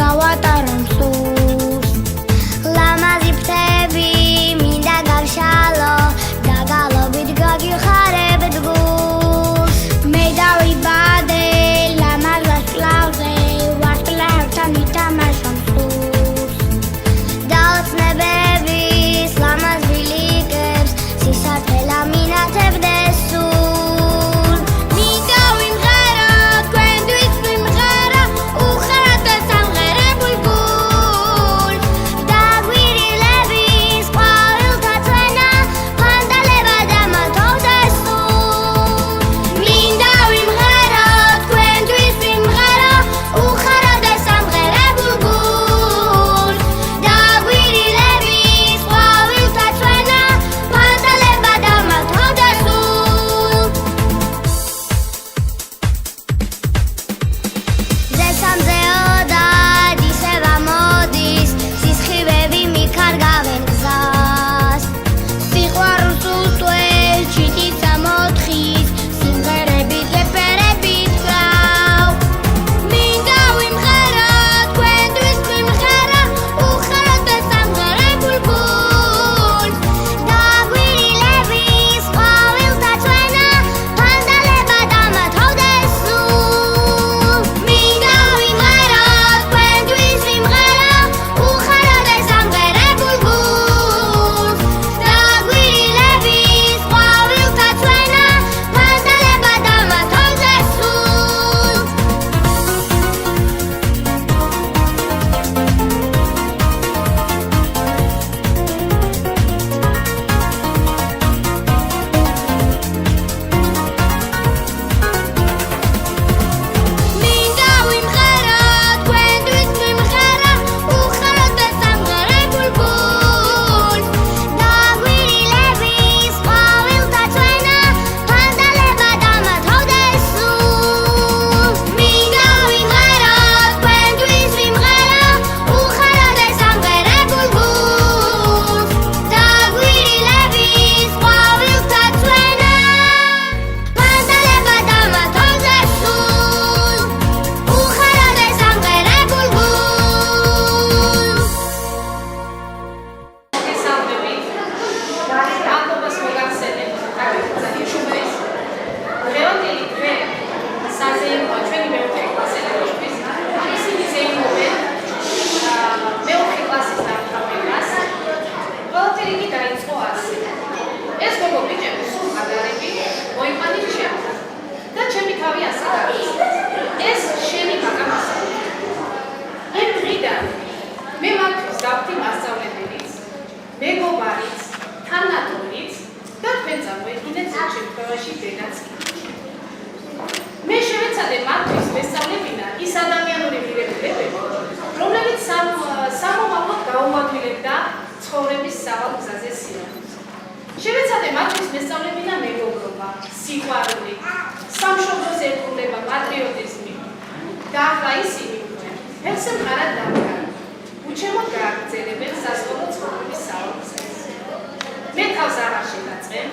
გავატარონ სულს ლამაზი ფრთები მინდა გავშალო და გალობით გაგიხარებ დგულს მე დავიბადე ლამაზ ვარსკვლავზე ვარსკვლავთან ვითამაშო მსხურს დაოცნებების ლამაზ ბილიკებს სისართელა მინათებდეს სულ მინდა ვიმღერო თქვენთვის ვიმღერო უხარად და სამღერებულ გულს დაგვირილების ყვავილთა წვენა ფანდალება დამათოვდეს სულ მინდა ვიმღერო თქვენთვის ვიმღერო უხარად და სამღერებულ გულს დაგვირილების ყვავილთა წვენა ფანდალება დამათოვდეს სულ ზესამზეოდა ისევ ამოდის სისხივები მიქარგავენ გზას სიყვარულს უსვენ ჩიტიც ამოთხის სიმღერებით რეპერებით გრავ მინდა ვიმღერო თქვენთვის ვიმღერო უხარად და სამღერებულ გულს დაგვირილების ყვავილთა წვენა ფანდალება დამათოვდეს სულ მინდა ვიმღერო თქვენთვის ვიმღერო უხარად და სამღერებულ გულს დაგვირილების ყვავილთა წვენა ფანდალება დამათოვდეს სულ მინდა ვიმღერო თქვენთვის ვიმღერო უხარად და სამღერებულ გულს დაგვირილების ყვავილთა წვენა ფანდალება დამათოვდეს სულ მინდა ვიმღერო თქვენთვის ვიმღერო უხარად და სამღერებულ გულს დაგვირილების ყვავილთა წვენა ფანდალება დამათოვდეს სულ უხარად და სამღერებულ გულს მოგესალმებით. ამბობას მოგახსენებთ შუბლის. დღევანდელი დღე საზეიმოა ჩვენი მეოთხე კლასელებისთვის. ისინი ზეიმობენ მეოთხე კლასის დამთავრებას. ყველაფერი კი დაიწყო ასე. ეს გოგო ბიჭები სულ მაგარები, მოიყვანით ჩემთან. და ჩემი თავი ასე გავიქცა. ეს შენი მაგამასაა. იმ დღიდან მე მათთვის დავთი მასწავლებელიც, მეგობარიც, თანატოლიც და თქვენ წამოედგინეთ ამ შემთხვევაში დედაც კი. მე შევეცადე მათთვის მესწავლებინა ის ადამიანური ღირებულებები, რომლებიც სამომავლოდ გაუმაგრებდა ცხოვრების სავალ გზაზე სიამოვნებას. შევეცადე მათთვის მესწავლებინა მეგობრობა, სიყვარული, სამშობლოს ერთგულება, პატრიოტიზმი. და ახლა ისინი ეს მხარად დამდგარ. უჩემოდ გააგრძელებენ სასკოლო ცხოვრების სავალ გზაზე. მე თავს აღარ შევაწყენ.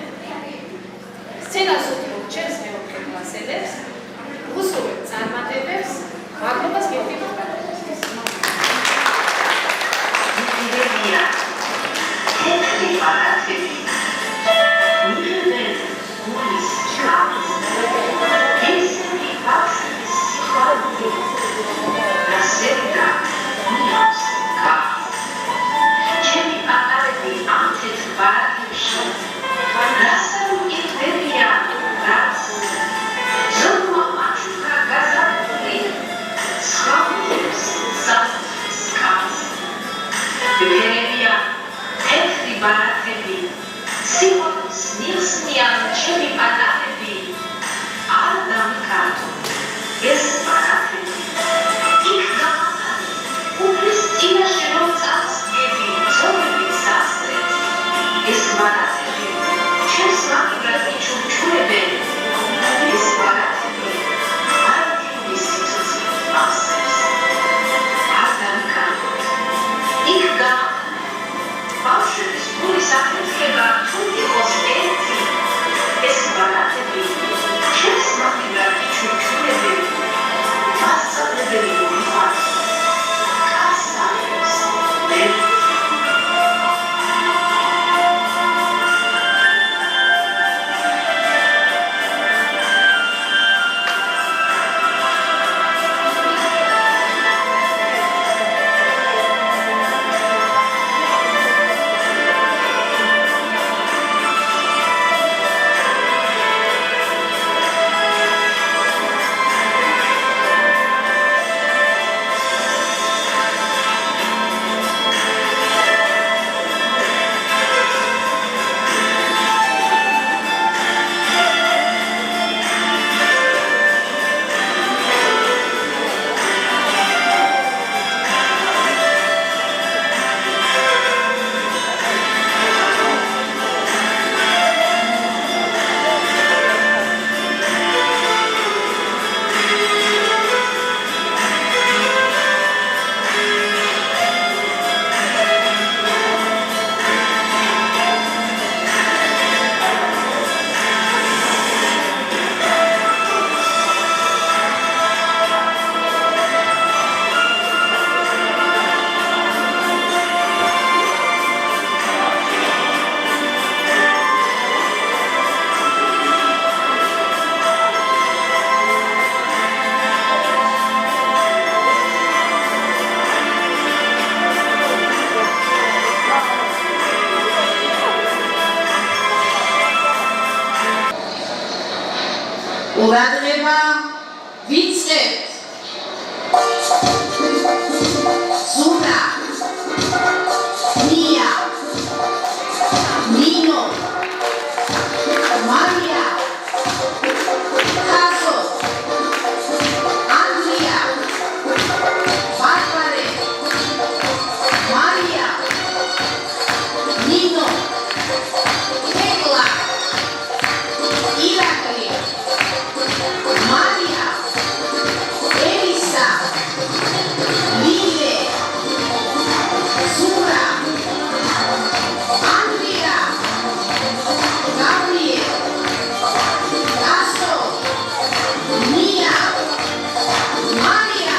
სცენას უთმობ ჩემს მეოთხე კლასელებს, უსურვებ წარმატებებს, მადლობას გიხდით პატრიოტიზმის. Razem i wywiadu pracy, ყურადღება ვიწყებთ. ზურა, მია, ნინო, მარია, ხასო, ანდრია, ბარბარე, მარია, ნინო, ეკლა, ირაკლი, მარია, ელისა, ლილე, ზურა, ანდრია, გაბრიელ, გასო, მია, მარია.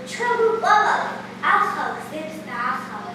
Trouble bubble, alcohol, sips, alcohol.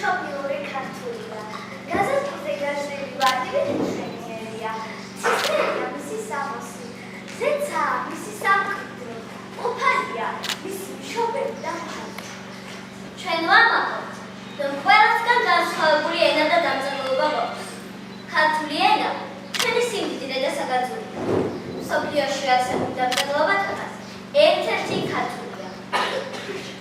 მშობლიური ქართულია. გაზაფხულზე გაჟღერილი ვარდივით მშვენიერია. ცისფერია მისი სამოსი, ზეცაა მისი სამკვიდრო, ყოფილია მისი მშობელი და მხატვარი. ჩვენ ვამაყობთ, რომ ყველასგან განსხვავებული ენა და დამწერლობა გვაქვს. ქართული ენა ჩვენი სიმდიდრე და საგანძურია. მსოფლიოში არსებულ დამწერლობათაგან ერთ-ერთი ქართულია.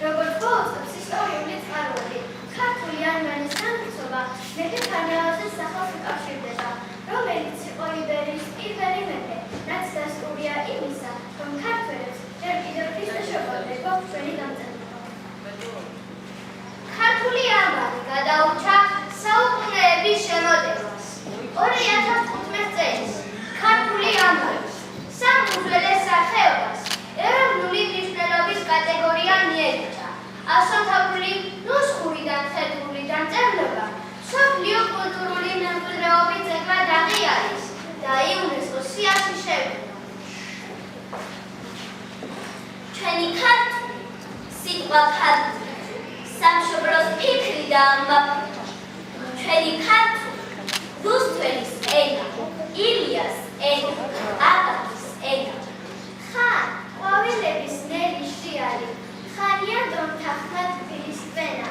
როგორც ბოლო წლების ისტორიული წყაროები, ქართული ანმანის განვითარება მეფე ფარნავაზის სახელს უკავშირდება, რომელიც იყო იბერიის პირველი მეფე, რაც დასტურია იმისა, რომ ქართველებს ჯერ კიდევ ქრისტეშობამდე გვაქვს ჩვენი დამწერლობა. ქართული ანმანი გადაურჩა საუკუნეების შემოდევას. 2015 წელს ქართული ანმანი სამ უძველეს სახეობას ეროვნული მნიშვნელობის კატეგორია მიენიჭა. ასომთავრული ნუსხური და მხედრული დამწერლობა მსოფლიო კულტურული მემკვიდრეობის ძეგლად აღიარეს და იუნესკოს სიაში შევიდა. ჩვენი ქართული სიტყვა ქართული სამშობლოს ფიქრი და ამბავი. ჩვენი ქართული რუსთველის ენა, ილიას ენა, აკაკის ენა. ხან ყვავილების ნელი შიარი, ხანია დომთახმა თბილის წვენა,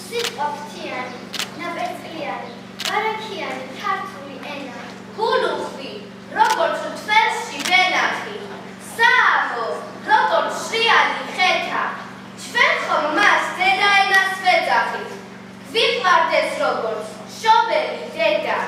სიტყვა ფრთიანი, ნაპერწკლიანი, ბარაქიანი ქართული ენა. გულუხვი, როგორც თველში ვენახი, საამო, როგორც შრიანი ხეთა, ჩვენ ხომ მას დედა ენას ვეძახით, გვიყვარდეს როგორც მშობელი დედა.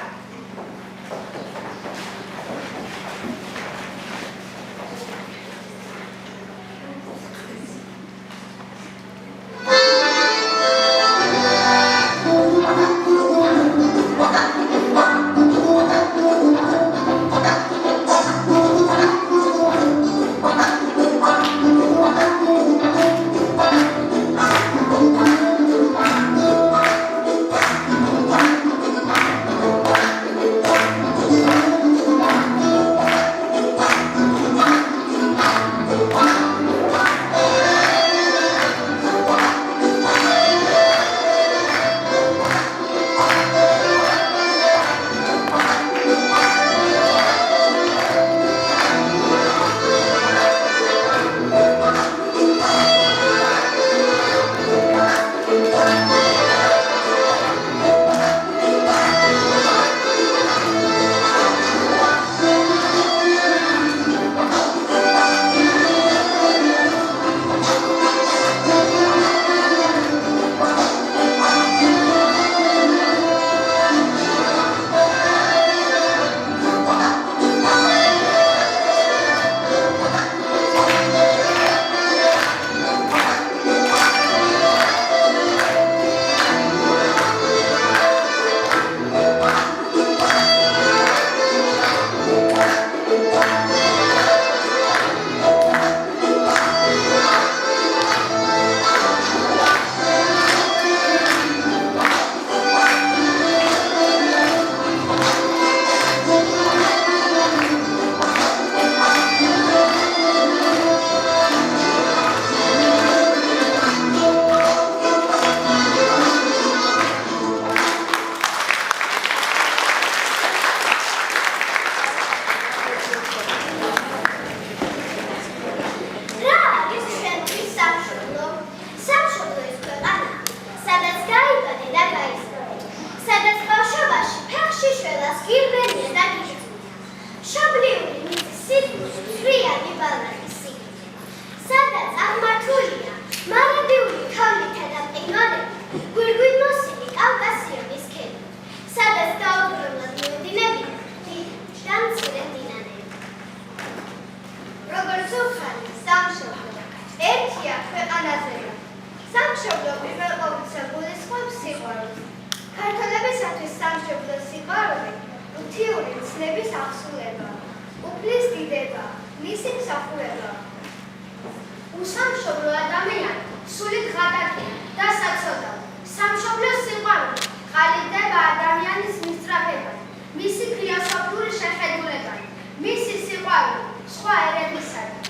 უსამშობლო ადამიანი სულით ღადაკია და საცოდავ. სამშობლოს სიყვარული ყალიბდება ადამიანის მისწრაფებად, მისი ფილოსოფიური შეხედულებად, მისი სიყვარული სხვა ერებისადმი.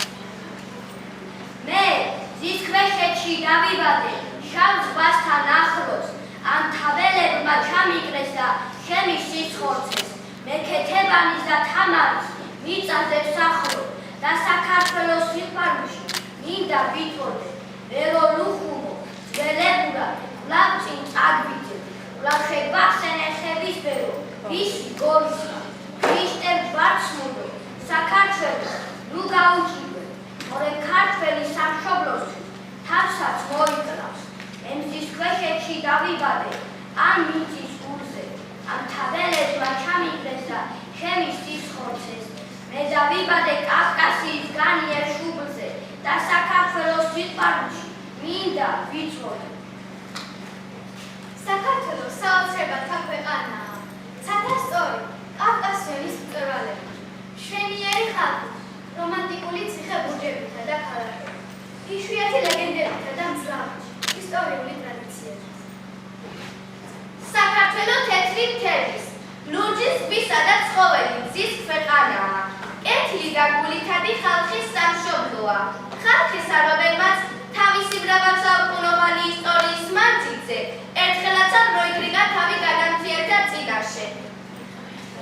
მე ძის ქვეშეთში დავიბადე, შავ ზღვასთან ახლოს, ამ თაველებმა ჩამიკრეს და ჩემი სიცხორცეს მეკეთებანის და თამარის მიწაზე ვსახურო და საქართველოს სიყვარულში მინდა ვითვოდე ველო ლუხუმო ძველებურა კვლავ წინ წაგვიძე კვლავ შეგვახსენეხების ბერო ვისი გორისა ქრისტემ ბარცმუდო საქართველოს ნუ გაუჭირვე თორე ქართველი სამშობლოსთვის თავსაც მოიკლავს ემზის ქვეშებში დავიბადე ამ მიწის გულზე ამ თაველებმა ჩამიგდეს და ჩემი სიცხორცეს მე დავიბადე კავკასიის განიერ შუბლზე და საქართველოს სიყვარულში მინდა ვიცოდე საქართველოს საოცრებათა ქვეყანაა ცათასწორი კავკასიონის მწვერვალები მშვენიერი ხალხი რომანტიკული ციხე-ბურჯებითა და ქალაქებით იშვიათი ლეგენდებითა და მძლავრში ისტორიული ტრადიციებით საქართველო თეთრი მთების ლურჯის ზღვისა და ცხოველი მზის ქვეყანაა კეთილი და გულითადი ხალხის სამშობლოა ხალხისა რომელმაც თავისი მრავალსაუკუნოვანი ისტორიის მანძილზე ერთხელაცა პროიკრიკა თავი გადამთიერთა წინაშე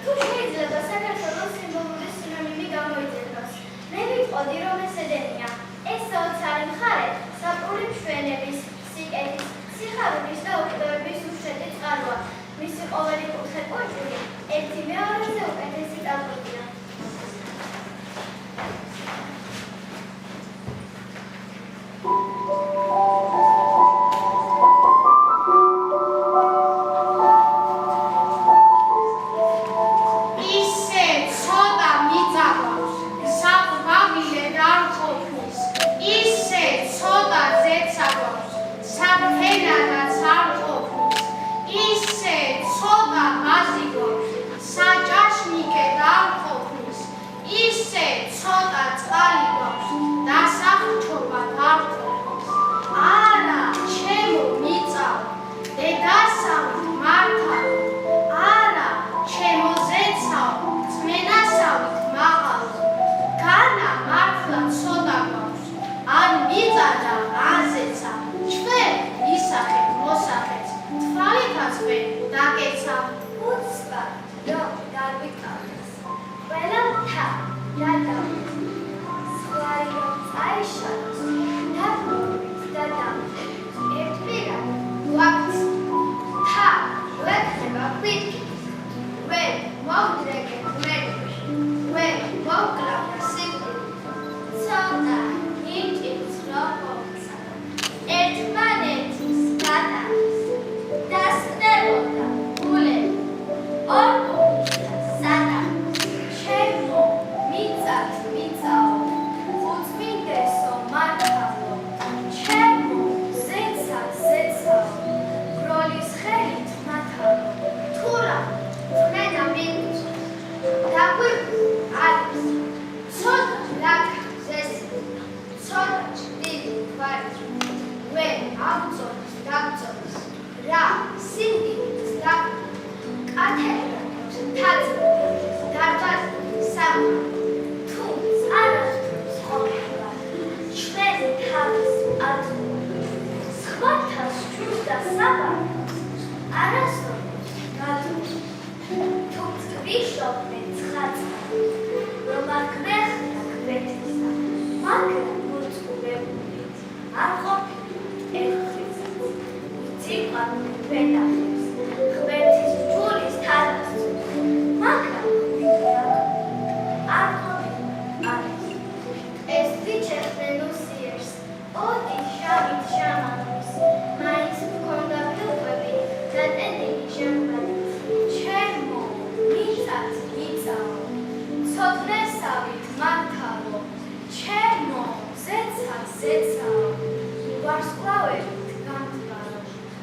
თუ შეიძლება საქართველოს სიმბოლური სინონიმი გამოიძებნოს მე ვიტყოდი რომ ეს ედენია ეს საოცარი მხარე საპური მშვენების სიკეთის სიხარულის და უკიდურების უშედი წყაროა მისი ყოველი კუთხე კუჭური ერთი მეორეზე უკეთესი ტალღებია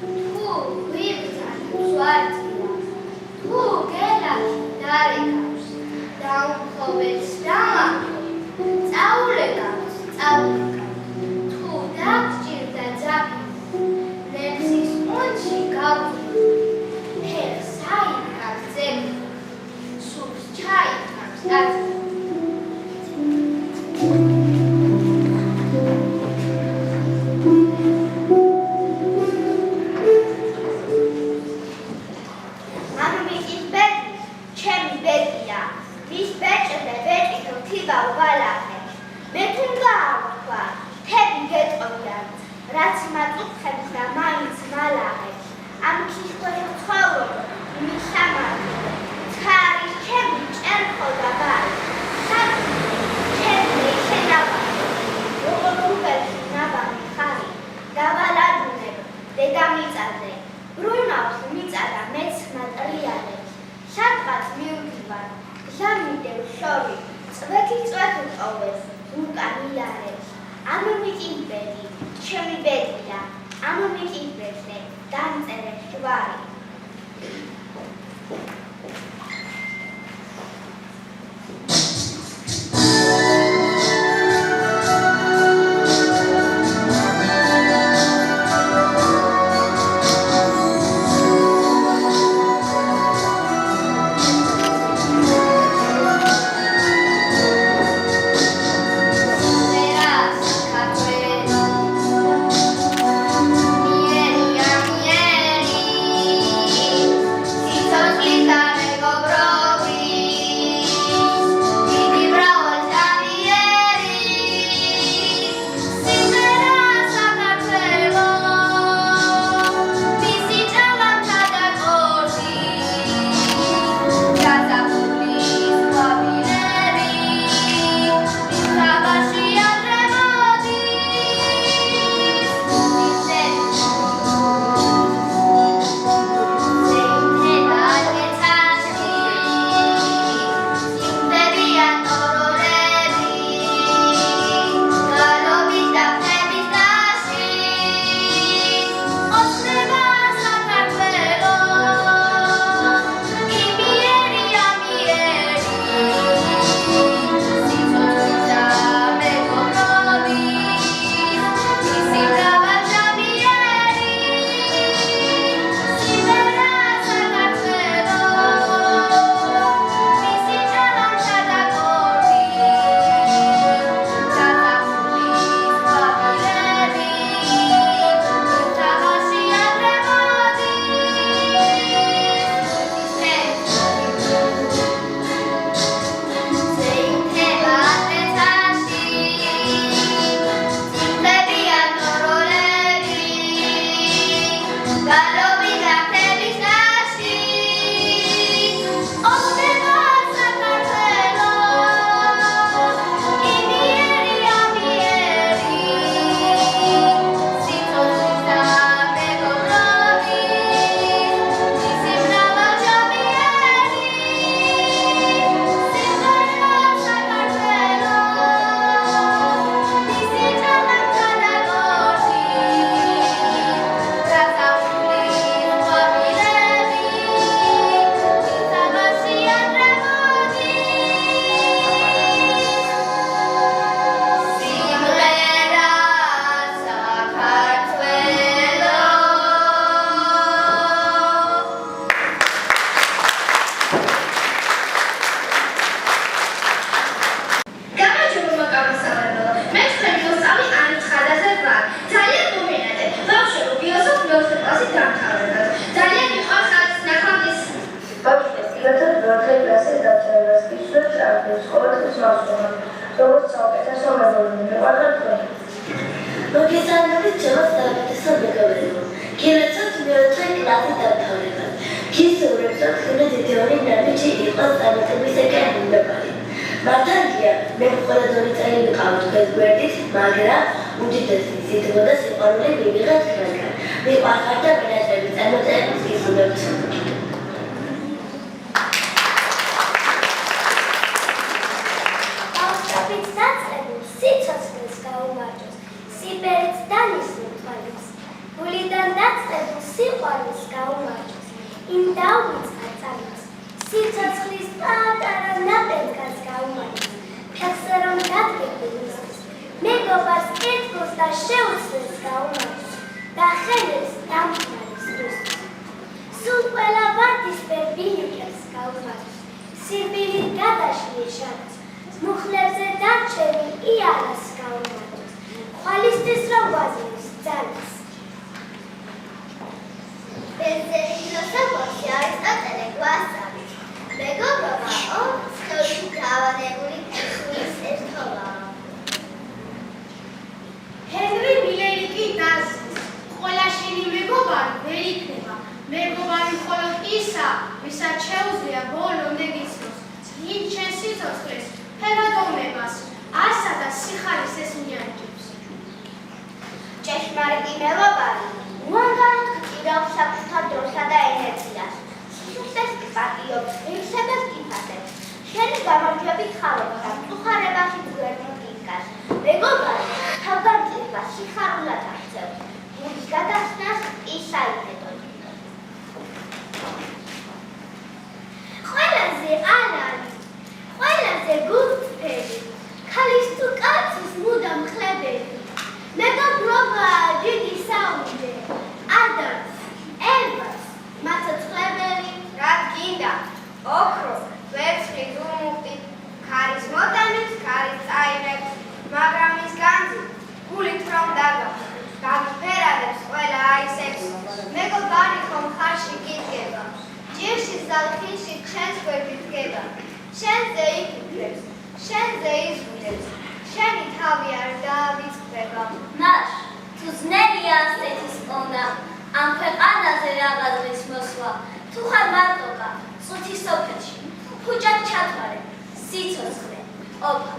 Who lives ტოვეს უკანილარებს ამომიკიმბედი ჩემი ბედია ამომიკიმბედი დამწერე ჯვარი გამარჯვებით ხალხთან, უხარებაში გვერდ საიმედოდ. ყველაზე არ არის, ყველაზე გულწრფელი, ქალის თუ კაცის მუდამ ხლებები. მეგობრობა დიდი საუნჯე, ადამს, ევას, მაცოცხლებელი, რა გინდა? ოქრო, ვერცხლი, ზუმუხტი, ქარის მოტანებს, ქარის წაიღებს, მაგრამ ის განძი გულით რომ დაგფერადებს ყველა აისებს. მეგობარი ხომ ხარში გიდგება, ჭირში ზალხილში ჩვენს გვერდით დგება. შენზე იფიქრებს, შენზე იზრუნებს, შენი თავი არ დაავიწყდება. მას თუ ძნელია ასეთის პოვნა, ამ ქვეყანაზე რაღაცის მოსვლა, თუ ხარ მარტოკა, წუთი სოფელში, ფუჭად ჩათვალე, სიცოცხლე, ყოფა.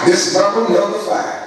This is problem number 5.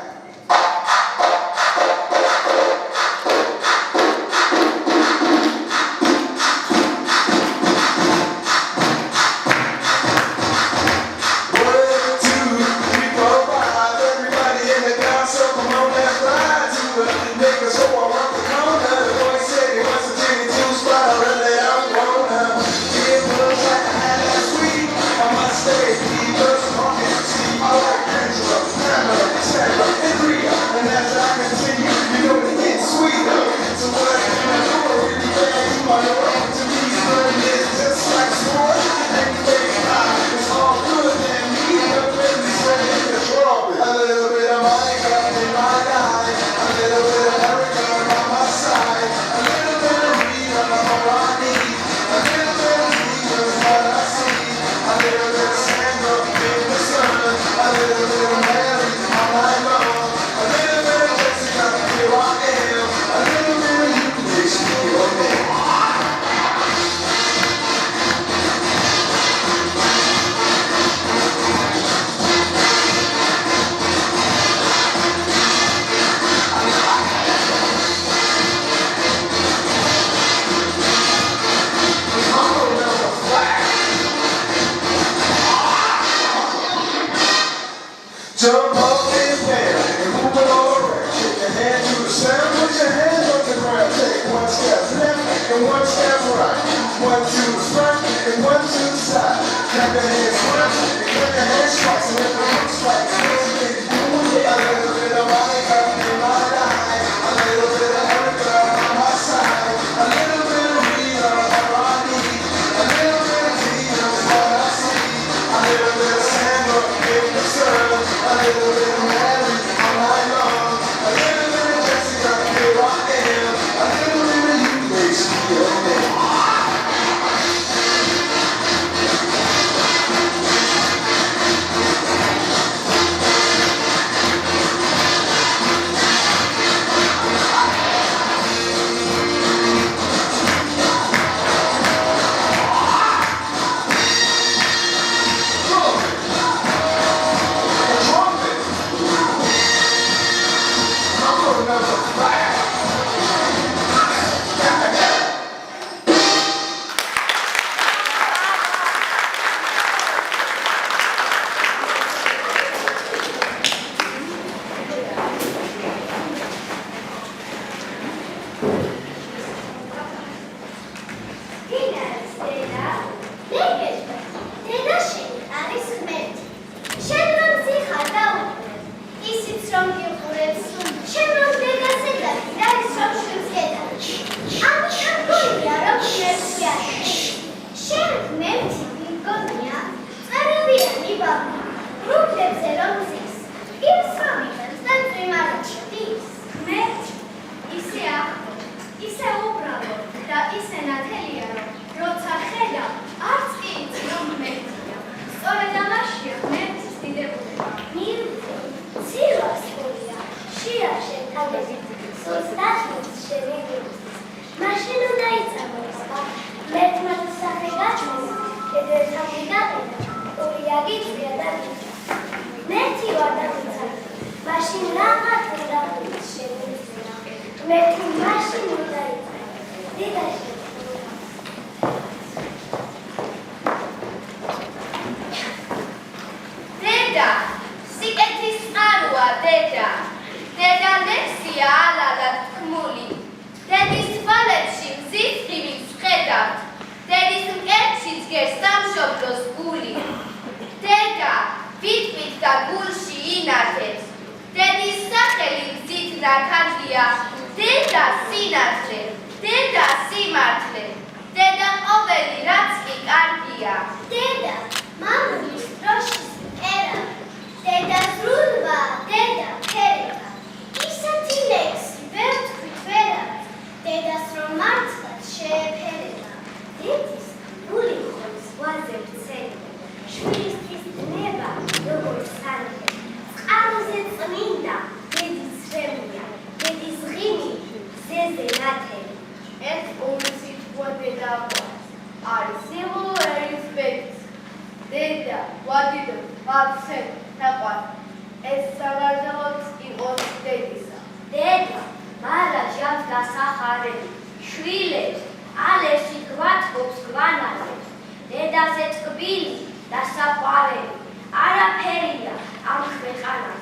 Jump up and down and move it all around. Shake your hand to the sound, put your hands on the ground. Take 1 step left and 1 step right. 1 to the front and 1 to the side. Clap your hands once and clap your hands twice. And if it looks like it's a little bit of Monica in my life, a little bit of Erica on my side, a little bit of Rita on my knee, a little bit of Tina is what I see, a little bit of Sandra in the sun. A little bit of Mary all night long. A little bit of Jessica, here I am. A little bit of you makes me your man. ეს საგრძელოდ იყოს დედისა. დედა, მარა ჟამს გასახარები, შვილებს, ალერსით გვათბობს გვანალებს, დედაზე ტკბილი და საყვარელი, არაფერია ამ ქვეყანაზე.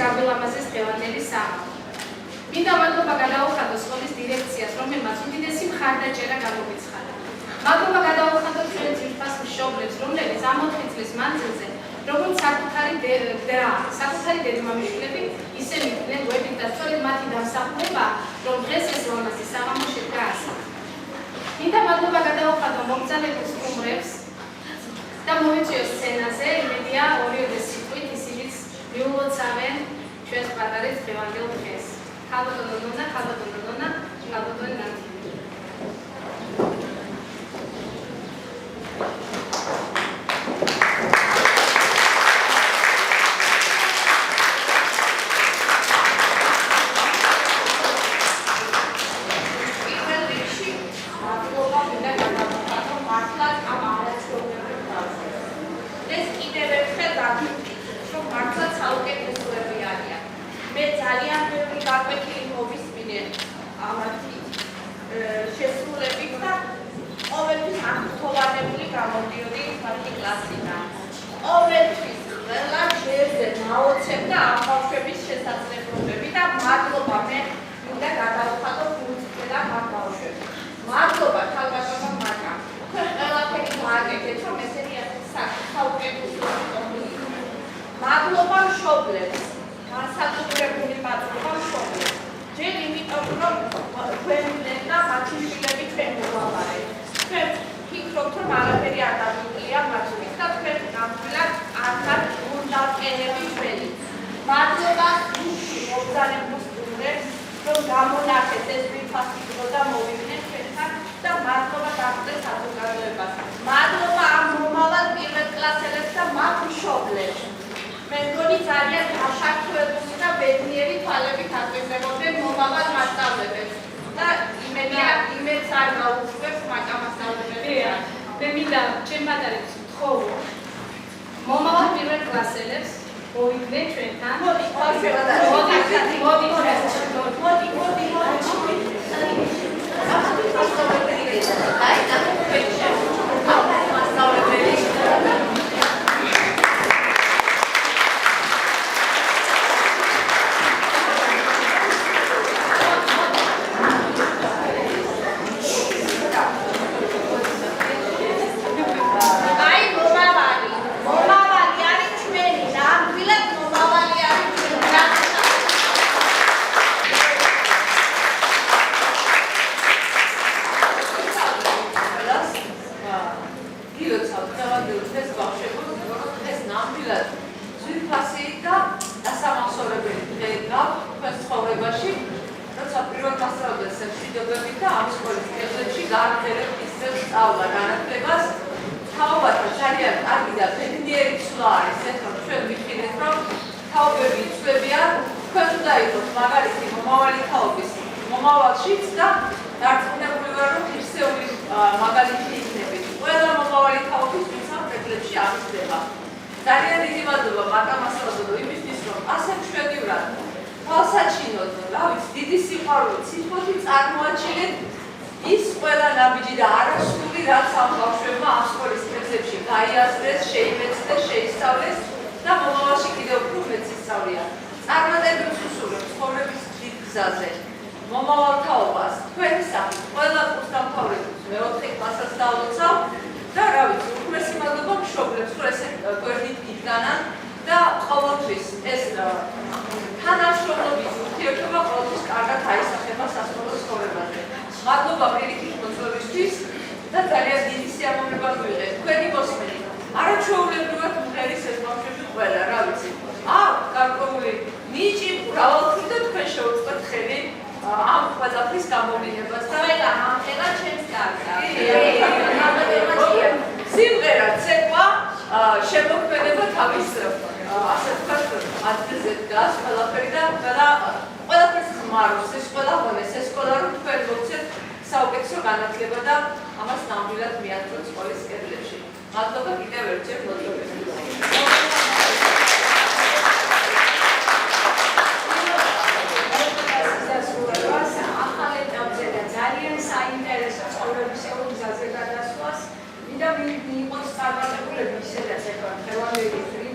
გაგულამაზეს დღევანდელი სამი. მინდა მადლობა გადაუხადო სკოლის დირექციას, რომელმაც უდიდესი მხარდაჭერა გამოგვიცხადა. მადლობა გადაუხადო ჩვენ ძირფას მშობლებს, რომლებიც ამ 4 წლის მანძილზე როგორც საკუთარი დედმამიშვილები ისე მიყვნენ გვერდით და სწორედ მათი დამსახურება, რომ დღეს ეს ლამაზი საღამო შედგა ასე. მინდა მადლობა გადაუხადო მომწანებულ სტუმრებს და მოვიწვიოს სცენაზე, იმედია ორიოდე სიტყვით ისინიც მიულოცავენ ჩვენს პატარეს დღევანდელ დღეს. ქალბატონო ნონა, ქალბატონი ნათი.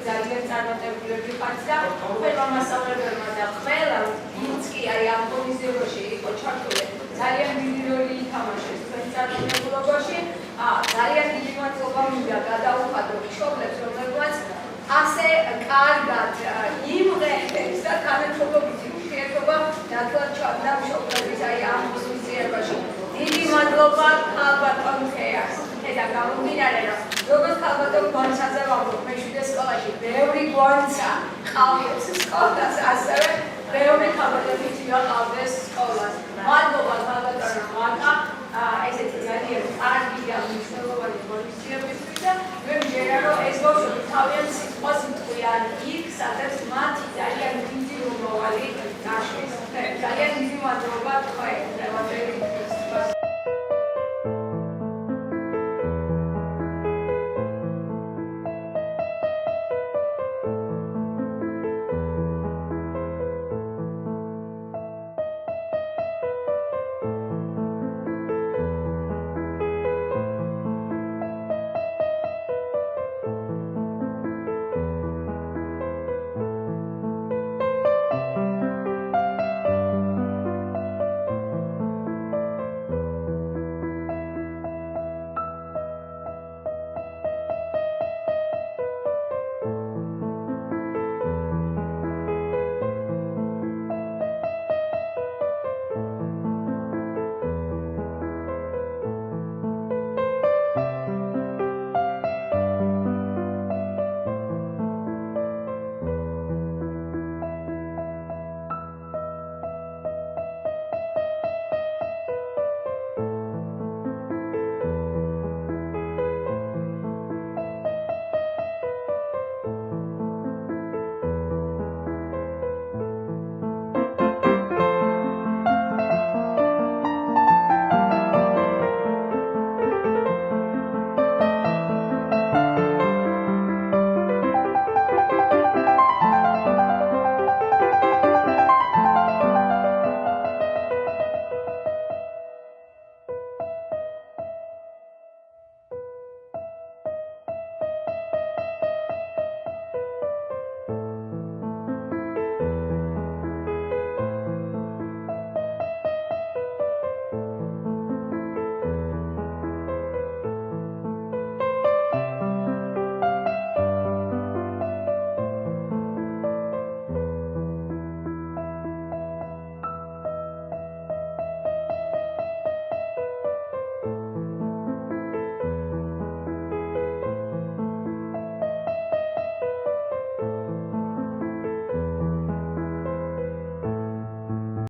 ძალიან წარმატებული ვიყავით და ყველა მასწავლებელი ძალიან დიდი მადლობა მინდა გადაუხადო მშობლებს, რომლებმაც ასე კარგად იმღერეს და თანამშრომლობითი ურთიერთობა ნათლად ჩავდა მშობლების აი ამ მისიებაში. დიდი მადლობა ქალბატონ ხეას. და გამომდინარე, რომ როგორც ქალბატონ გვანცაძე ვამბობ, მეშვიდე სკოლაში ბევრი გვანცა ყავდეს სკოლას, ასევე ბევრი ქალბატონი ჩიაყავდეს სკოლას. მადლობა ქალბატონო მაკა, ესეთი ძალიან კარგი და მნიშვნელოვანი ღონისძიებისთვის და მე მგონია, რომ ეს ბავშვები თავიანთ სიტყვას მტყვიან იქ, სადაც მათი ძალიან დიდი